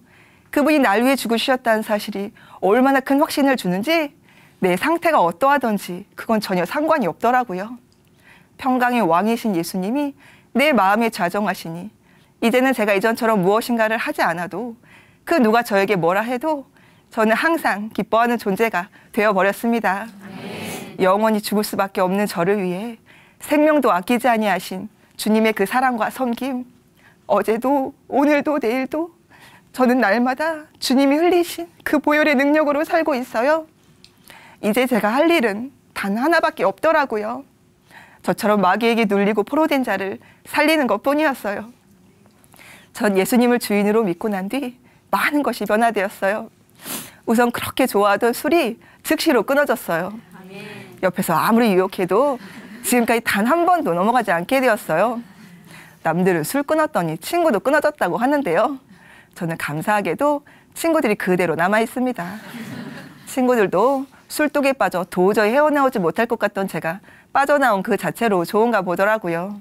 그분이 날 위해 죽으셨다는 사실이 얼마나 큰 확신을 주는지 내 상태가 어떠하든지 그건 전혀 상관이 없더라고요. 평강의 왕이신 예수님이 내 마음에 좌정하시니 이제는 제가 이전처럼 무엇인가를 하지 않아도 그 누가 저에게 뭐라 해도 저는 항상 기뻐하는 존재가 되어버렸습니다. 영원히 죽을 수밖에 없는 저를 위해 생명도 아끼지 아니하신 주님의 그 사랑과 섬김, 어제도 오늘도 내일도 저는 날마다 주님이 흘리신 그 보혈의 능력으로 살고 있어요. 이제 제가 할 일은 단 하나밖에 없더라고요. 저처럼 마귀에게 눌리고 포로된 자를 살리는 것뿐이었어요. 전 예수님을 주인으로 믿고 난 뒤 많은 것이 변화되었어요. 우선 그렇게 좋아하던 술이 즉시로 끊어졌어요. 옆에서 아무리 유혹해도 지금까지 단 한 번도 넘어가지 않게 되었어요. 남들은 술 끊었더니 친구도 끊어졌다고 하는데요. 저는 감사하게도 친구들이 그대로 남아 있습니다. 친구들도 술독에 빠져 도저히 헤어나오지 못할 것 같던 제가 빠져나온 그 자체로 좋은가 보더라고요.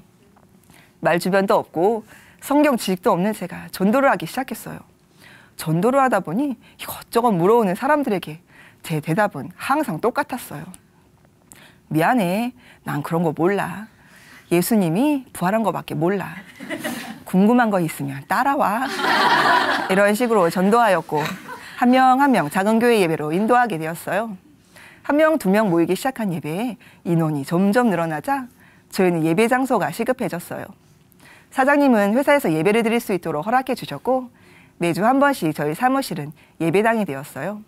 말 주변도 없고 성경 지식도 없는 제가 전도를 하기 시작했어요. 전도를 하다 보니 이것저것 물어오는 사람들에게 제 대답은 항상 똑같았어요. 미안해, 난 그런 거 몰라. 예수님이 부활한 거밖에 몰라. 궁금한 거 있으면 따라와. 이런 식으로 전도하였고 한 명 한 명 작은 교회 예배로 인도하게 되었어요. 한 명, 두 명 모이기 시작한 예배에 인원이 점점 늘어나자 저희는 예배 장소가 시급해졌어요. 사장님은 회사에서 예배를 드릴 수 있도록 허락해 주셨고 매주 한 번씩 저희 사무실은 예배당이 되었어요.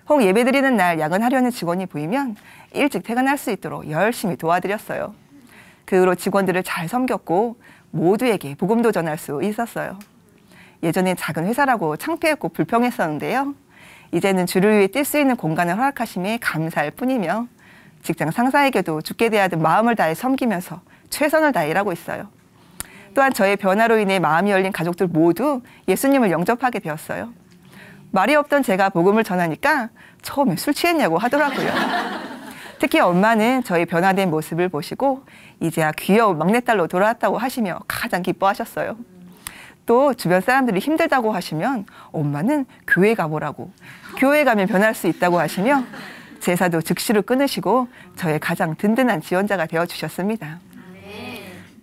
혹 예배 드리는 날 야근하려는 직원이 보이면 일찍 퇴근할 수 있도록 열심히 도와드렸어요. 그 후로 직원들을 잘 섬겼고 모두에게 복음도 전할 수 있었어요. 예전엔 작은 회사라고 창피했고 불평했었는데요. 이제는 주를 위해 뛸 수 있는 공간을 허락하심에 감사할 뿐이며 직장 상사에게도 죽게 대하듯 마음을 다해 섬기면서 최선을 다해 일하고 있어요. 또한 저의 변화로 인해 마음이 열린 가족들 모두 예수님을 영접하게 되었어요. 말이 없던 제가 복음을 전하니까 처음에 술 취했냐고 하더라고요. 특히 엄마는 저의 변화된 모습을 보시고 이제야 귀여운 막내딸로 돌아왔다고 하시며 가장 기뻐하셨어요. 또 주변 사람들이 힘들다고 하시면 엄마는 교회 가보라고, 교회 가면 변할 수 있다고 하시며 제사도 즉시로 끊으시고 저의 가장 든든한 지원자가 되어주셨습니다.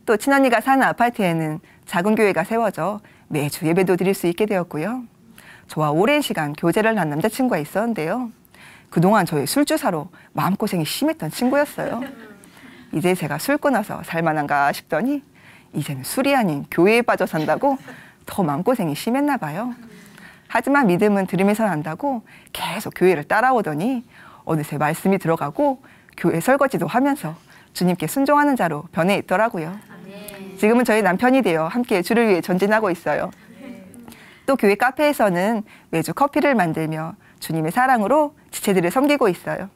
또 친언니가 사는 아파트에는 작은 교회가 세워져 매주 예배도 드릴 수 있게 되었고요. 저와 오랜 시간 교제를 한 남자친구가 있었는데요. 그동안 저의 술주사로 마음고생이 심했던 친구였어요. 이제 제가 술 끊어서 살만한가 싶더니 이제는 술이 아닌 교회에 빠져 산다고 더 마음고생이 심했나 봐요. 하지만 믿음은 들으면서 난다고 계속 교회를 따라오더니 어느새 말씀이 들어가고 교회 설거지도 하면서 주님께 순종하는 자로 변해 있더라고요. 지금은 저희 남편이 되어 함께 주를 위해 전진하고 있어요. 또 교회 카페에서는 매주 커피를 만들며 주님의 사랑으로 지체들을 섬기고 있어요.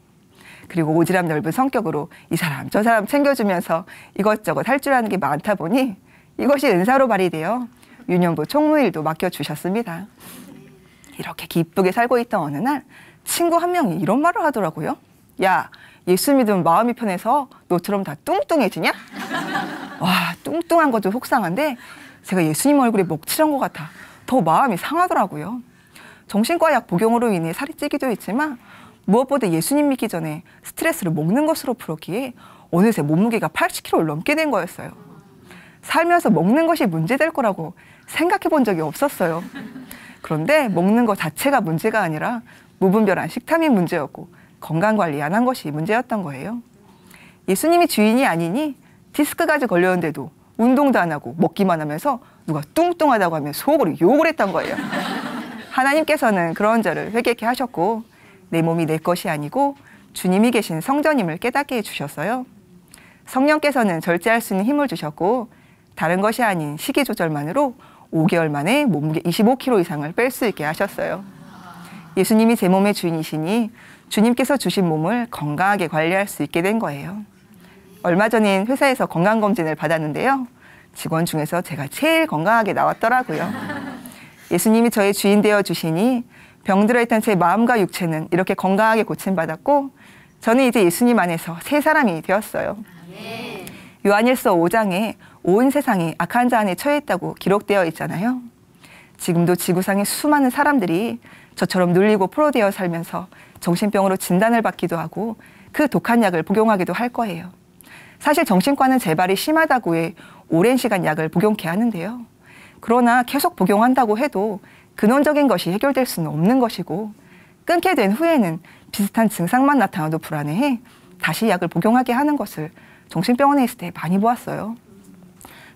그리고 오지랖 넓은 성격으로 이 사람 저 사람 챙겨주면서 이것저것 할 줄 아는 게 많다 보니 이것이 은사로 발휘되어 유년부 총무일도 맡겨주셨습니다. 이렇게 기쁘게 살고 있던 어느 날 친구 한 명이 이런 말을 하더라고요. 야, 예수 믿으면 마음이 편해서 너처럼 다 뚱뚱해지냐? 와, 뚱뚱한 것도 속상한데 제가 예수님 얼굴에 먹칠한 것 같아 더 마음이 상하더라고요. 정신과 약 복용으로 인해 살이 찌기도 했지만 무엇보다 예수님 믿기 전에 스트레스를 먹는 것으로 풀었기에 어느새 몸무게가 80kg를 넘게 된 거였어요. 살면서 먹는 것이 문제될 거라고 생각해 본 적이 없었어요. 그런데 먹는 것 자체가 문제가 아니라 무분별한 식탐이 문제였고 건강관리 안 한 것이 문제였던 거예요. 예수님이 주인이 아니니 디스크까지 걸렸는데도 운동도 안 하고 먹기만 하면서 누가 뚱뚱하다고 하면 속으로 욕을 했던 거예요. 하나님께서는 그런 저를 회개케 하셨고 내 몸이 내 것이 아니고 주님이 계신 성전임을 깨닫게 해주셨어요. 성령께서는 절제할 수 있는 힘을 주셨고 다른 것이 아닌 식이 조절만으로 5개월 만에 몸무게 25kg 이상을 뺄 수 있게 하셨어요. 예수님이 제 몸의 주인이시니 주님께서 주신 몸을 건강하게 관리할 수 있게 된 거예요. 얼마 전엔 회사에서 건강검진을 받았는데요. 직원 중에서 제가 제일 건강하게 나왔더라고요. 예수님이 저의 주인 되어 주시니 병들어 있던 제 마음과 육체는 이렇게 건강하게 고침받았고 저는 이제 예수님 안에서 새 사람이 되었어요. 요한일서 5장에 온 세상이 악한 자 안에 처해 있다고 기록되어 있잖아요. 지금도 지구상의 수많은 사람들이 저처럼 눌리고 포로되어 살면서 정신병으로 진단을 받기도 하고 그 독한 약을 복용하기도 할 거예요. 사실 정신과는 재발이 심하다고 해 오랜 시간 약을 복용케 하는데요. 그러나 계속 복용한다고 해도 근원적인 것이 해결될 수는 없는 것이고 끊게 된 후에는 비슷한 증상만 나타나도 불안해해 다시 약을 복용하게 하는 것을 정신병원에 있을 때 많이 보았어요.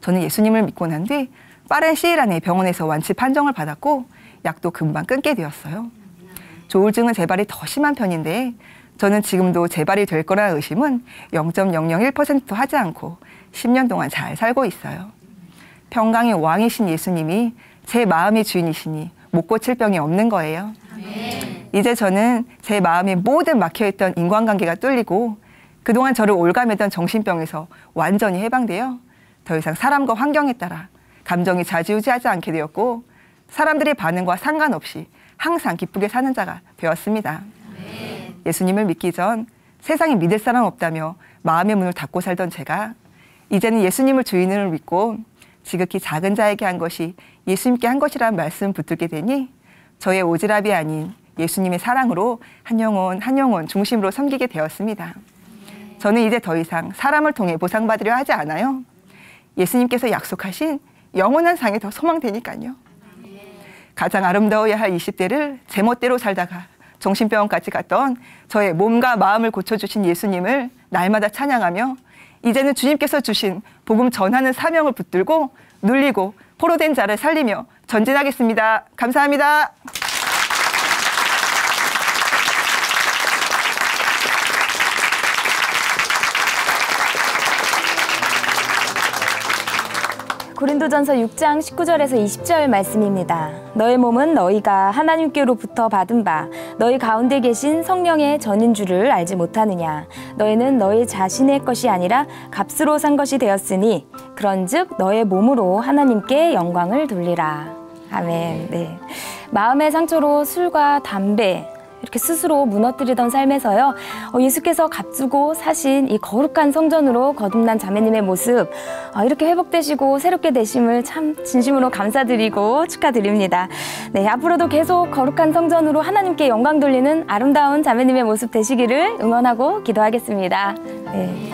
저는 예수님을 믿고 난 뒤 빠른 시일 안에 병원에서 완치 판정을 받았고 약도 금방 끊게 되었어요. 조울증은 재발이 더 심한 편인데 저는 지금도 재발이 될 거라는 의심은 0.001%도 하지 않고 10년 동안 잘 살고 있어요. 평강의 왕이신 예수님이 제 마음의 주인이시니 못 고칠 병이 없는 거예요. 이제 저는 제 마음에 모든 막혀있던 인간관계가 뚫리고 그동안 저를 올가매던 정신병에서 완전히 해방되어 더 이상 사람과 환경에 따라 감정이 좌지우지하지 않게 되었고 사람들의 반응과 상관없이 항상 기쁘게 사는 자가 되었습니다. 예수님을 믿기 전 세상에 믿을 사람 없다며 마음의 문을 닫고 살던 제가 이제는 예수님을 주인으로 믿고 지극히 작은 자에게 한 것이 예수님께 한 것이라는 말씀 붙들게 되니 저의 오지랖이 아닌 예수님의 사랑으로 한 영혼 중심으로 섬기게 되었습니다. 저는 이제 더 이상 사람을 통해 보상받으려 하지 않아요. 예수님께서 약속하신 영원한 상이 더 소망되니까요. 가장 아름다워야 할 20대를 제멋대로 살다가 정신병원까지 갔던 저의 몸과 마음을 고쳐주신 예수님을 날마다 찬양하며 이제는 주님께서 주신 복음 전하는 사명을 붙들고 눌리고 포로된 자를 살리며 전진하겠습니다. 감사합니다. 고린도전서 6장 19절에서 20절 말씀입니다. 너의 몸은 너희가 하나님께로부터 받은 바 너희 가운데 계신 성령의 전인 줄을 알지 못하느냐. 너희는 너희 자신의 것이 아니라 값으로 산 것이 되었으니 그런즉 너의 몸으로 하나님께 영광을 돌리라. 아멘. 네. 마음의 상처로 술과 담배 이렇게 스스로 무너뜨리던 삶에서요, 예수께서 값주고 사신 이 거룩한 성전으로 거듭난 자매님의 모습, 이렇게 회복되시고 새롭게 되심을 참 진심으로 감사드리고 축하드립니다. 네, 앞으로도 계속 거룩한 성전으로 하나님께 영광 돌리는 아름다운 자매님의 모습 되시기를 응원하고 기도하겠습니다. 네.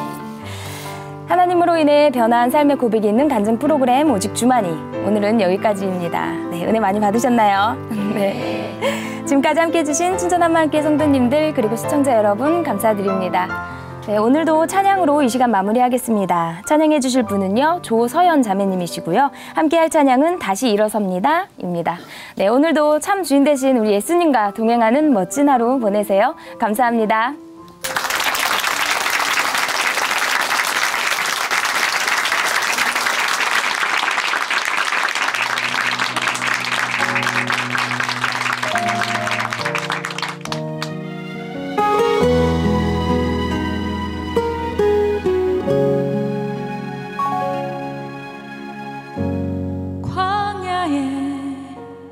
하나님으로 인해 변화한 삶의 고백이 있는 간증 프로그램 오직 주만이, 오늘은 여기까지입니다. 네, 은혜 많이 받으셨나요? 네. 지금까지 함께해 주신 친전한마음교회 성도님들 그리고 시청자 여러분 감사드립니다. 네, 오늘도 찬양으로 이 시간 마무리하겠습니다. 찬양해 주실 분은요, 조서연 자매님이시고요. 함께할 찬양은 다시 일어섭니다 입니다. 네, 오늘도 참 주인 되신 우리 예수님과 동행하는 멋진 하루 보내세요. 감사합니다.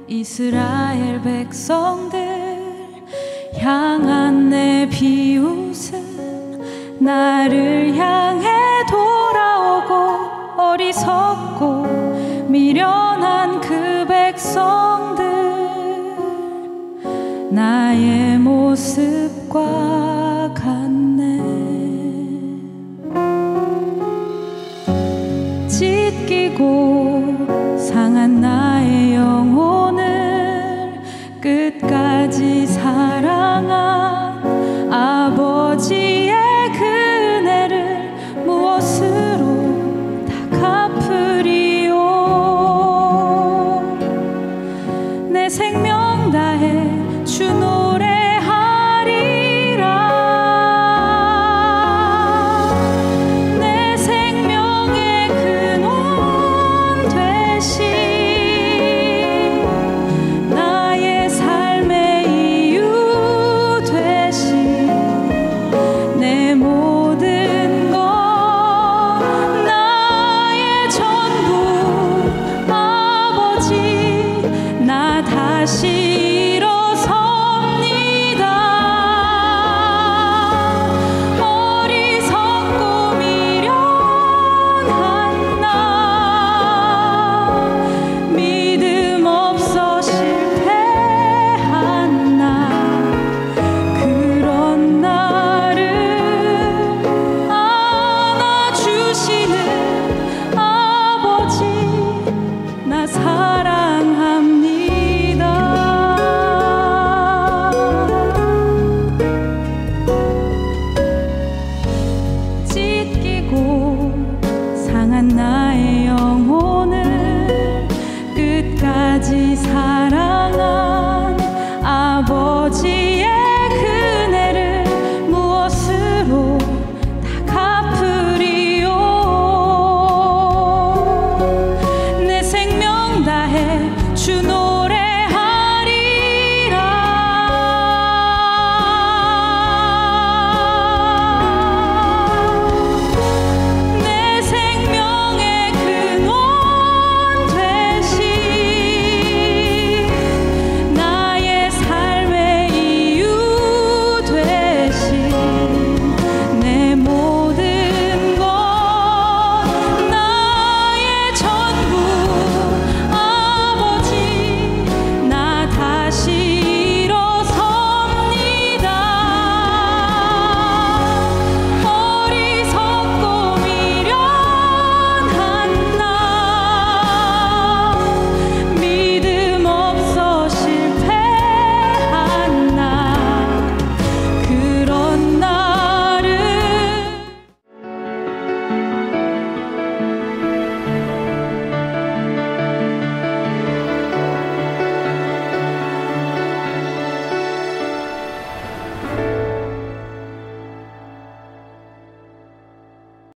이스라엘 백성들 향한 내 비웃음 나를 향해 돌아오고 어리석고 미련한 그 백성들 나의 모습과 같네. 찢기고